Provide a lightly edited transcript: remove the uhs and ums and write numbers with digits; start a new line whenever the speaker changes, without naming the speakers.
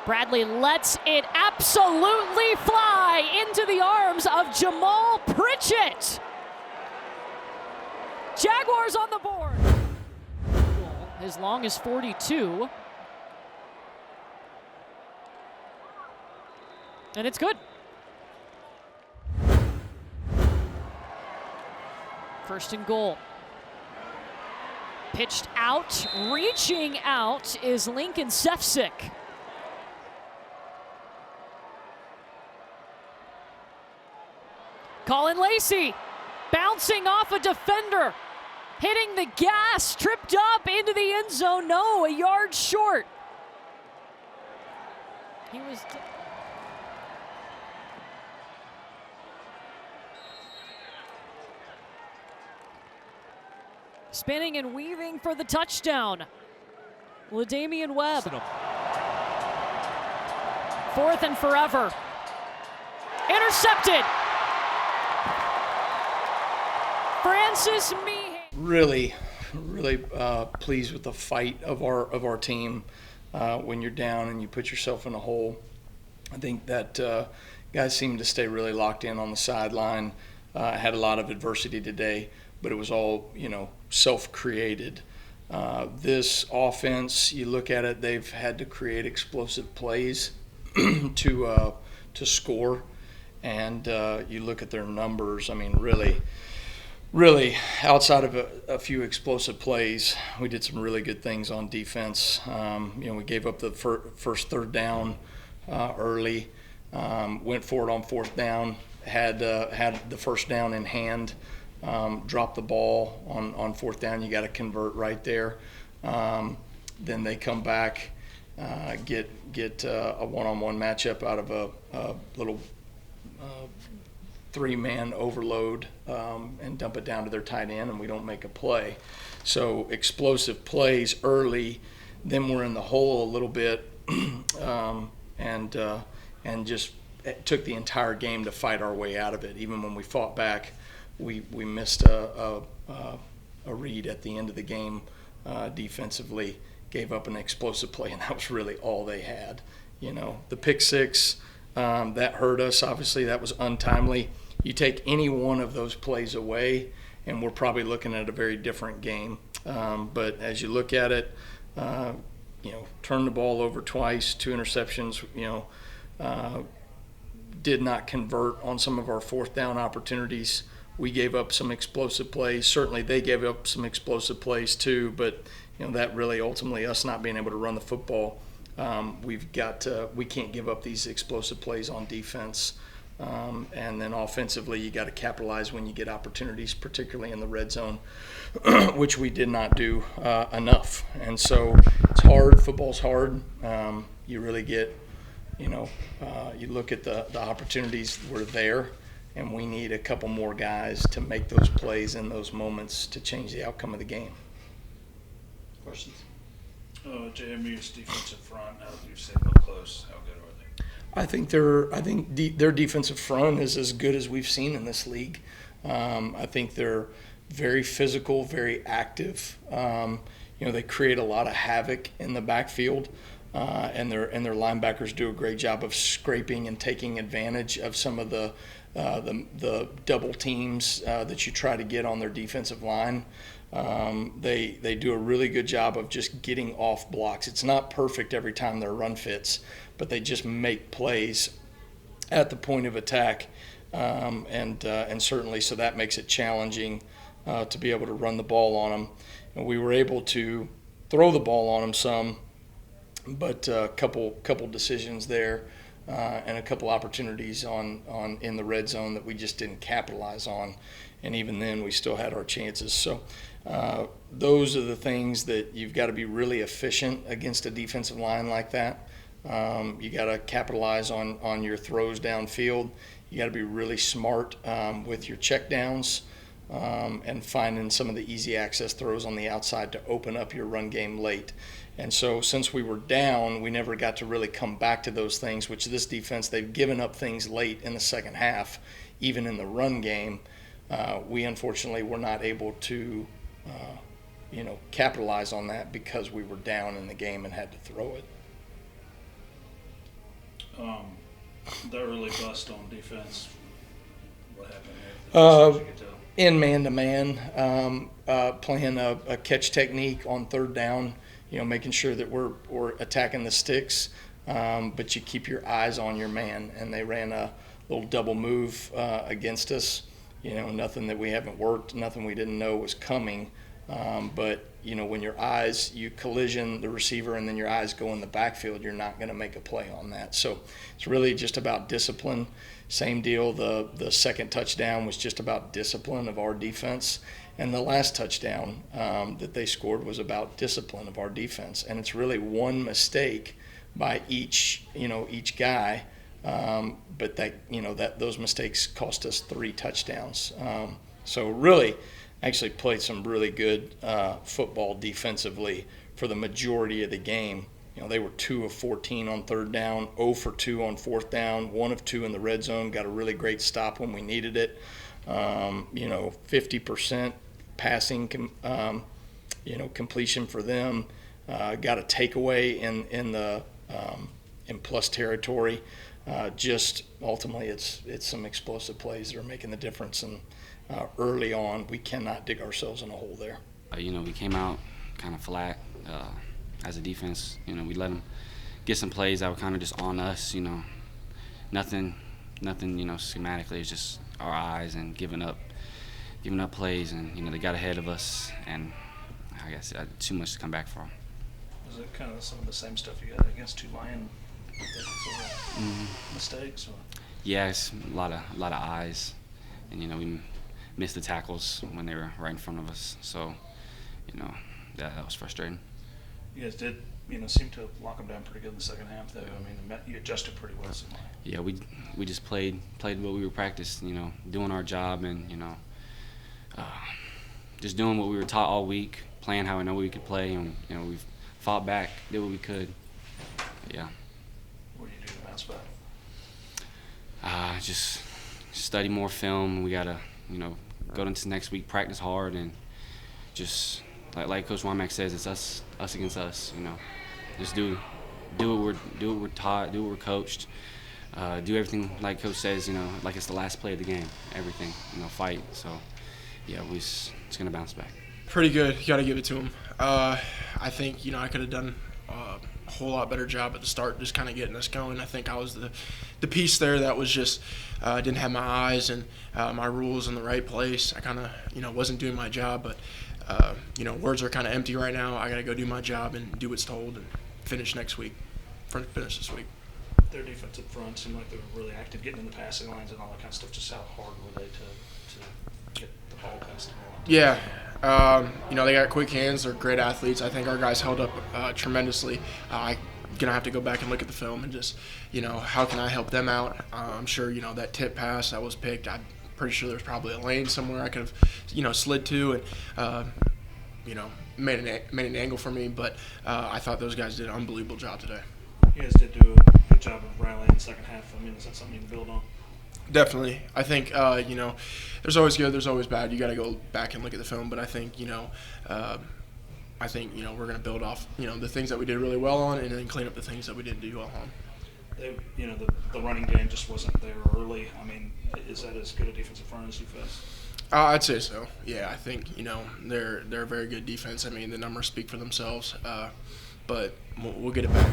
Bradley lets it absolutely fly into the arms of Jamal Pritchett. Jaguars on the board. As long as 42. And it's good. First and goal. Pitched out, reaching out is Lincoln Sefcik. Colin Lacey bouncing off a defender, hitting the gas, tripped up into the end zone. No, a yard short. He was... spinning and weaving for the touchdown. LaDamian Webb. 4th and forever. Intercepted. Francis Meehan.
Really pleased with the fight of our team when you're down and you put yourself in a hole. I think that guys seemed to stay really locked in on the sideline. Had a lot of adversity today, but it was all, self-created. This offense, you look at it, they've had to create explosive plays to score, and you look at their numbers. I mean, really, outside of a few explosive plays, we did some really good things on defense. We gave up the first third down early, went for it on 4th down, had the first down in hand. Drop the ball on 4th down. You got to convert right there. Then they come back, get a one-on-one matchup out of a little 3-man overload and dump it down to their tight end, and we don't make a play. So explosive plays early. Then we're in the hole a little bit, and just it took the entire game to fight our way out of it. Even when we fought back, we missed a read at the end of the game defensively, gave up an explosive play, and that was really all they had. The pick six, that hurt us. Obviously, that was untimely. You take any one of those plays away, and we're probably looking at a very different game. But as you look at it, turn the ball over twice, 2 interceptions, did not convert on some of our 4th down opportunities. We gave up some explosive plays. Certainly they gave up some explosive plays too, but that really ultimately us not being able to run the football, we can't give up these explosive plays on defense. And then offensively, you got to capitalize when you get opportunities, particularly in the red zone, which we did not do enough. And so it's hard. Football's hard. You really get, you look at the opportunities were there, and we need a couple more guys to make those plays in those moments to change the outcome of the game.
Questions?
JMU's defensive front, now that you've seen them close, how good are they?
I think their defensive front is as good as we've seen in this league. I think they're very physical, very active. They create a lot of havoc in the backfield, and their linebackers do a great job of scraping and taking advantage of some of the double teams that you try to get on their defensive line. They do a really good job of just getting off blocks. It's not perfect every time their run fits, but they just make plays at the point of attack, and certainly so that makes it challenging to be able to run the ball on them. And we were able to throw the ball on them some, but a couple decisions there. And a couple opportunities in the red zone that we just didn't capitalize on, and even then we still had our chances. So those are the things that you've got to be really efficient against a defensive line like that. You got to capitalize on your throws downfield. You got to be really smart with your checkdowns and finding some of the easy access throws on the outside to open up your run game late. And so since we were down, we never got to really come back to those things, which this defense, they've given up things late in the second half, even in the run game. We unfortunately were not able to, capitalize on that because we were down in the game and had to throw it.
The early bust on defense. What happened there? As you could tell.
In man-to-man, playing a catch technique on third down, making sure that we're attacking the sticks, but you keep your eyes on your man. And they ran a little double move against us. Nothing that we haven't worked, nothing we didn't know was coming. But when you collision the receiver and then your eyes go in the backfield, you're not going to make a play on that. So it's really just about discipline. Same deal. The second touchdown was just about discipline of our defense. And the last touchdown that they scored was about discipline of our defense. And it's really one mistake by each guy. But those mistakes cost us 3 touchdowns. So really, actually played some really good football defensively for the majority of the game. They were 2 of 14 on third down, 0 for 2 on fourth down, 1 of 2 in the red zone. Got a really great stop when we needed it. 50% passing, completion for them. Got a takeaway in plus territory. Just ultimately, it's some explosive plays that are making the difference. And early on, we cannot dig ourselves in a hole there.
We came out kind of flat as a defense. We let them get some plays that were kind of just on us. Nothing. Schematically, it's just our eyes and giving up plays, and they got ahead of us, and I guess too much to come back from.
Was it kind of some of the same stuff you had against Tulane? Mistakes? Or?
Yeah, it's a lot of eyes, and we missed the tackles when they were right in front of us. So, that was frustrating.
You guys did, seem to lock them down pretty good in the second half, though. I mean, you adjusted pretty well. Seemed like.
Yeah, we just played what we were practiced. Doing our job, and just doing what we were taught all week, playing how we know we could play, and we've fought back, did what we could. Yeah.
What do you do to bounce back?
Just study more film. We gotta, go into next week, practice hard, and just like Coach Womack says, it's us against us. Just do what we're taught, do what we're coached, do everything like Coach says. Like it's the last play of the game. Everything, fight. So yeah, it's gonna bounce back.
Pretty good. You got to give it to him. I think I could have done a whole lot better job at the start, just kind of getting us going. I think I was the piece there that was just didn't have my eyes and my rules in the right place. I kind of wasn't doing my job, but words are kind of empty right now. I got to go do my job and do what's told and finish next week. Finish this week.
Their defensive front seemed like they were really active, getting in the passing lines and all that kind of stuff. Just how hard were they to get the ball past them?
Yeah. They got quick hands. They're great athletes. I think our guys held up tremendously. I'm going to have to go back and look at the film and just, how can I help them out? I'm sure, that tip pass that was picked, I'm pretty sure there's probably a lane somewhere I could have, slid to and, made an angle for me. But I thought those guys did an unbelievable job today.
You guys did do a good job of rallying in the second half. Is that something you can build on?
Definitely. I think, there's always good, there's always bad. You got to go back and look at the film. But I think, we're going to build off, the things that we did really well on and then clean up the things that we didn't do well on.
The running game just wasn't there early. Is that as good a defensive front as you face?
I'd say so. Yeah, I think, they're a very good defense. The numbers speak for themselves. But we'll get it back.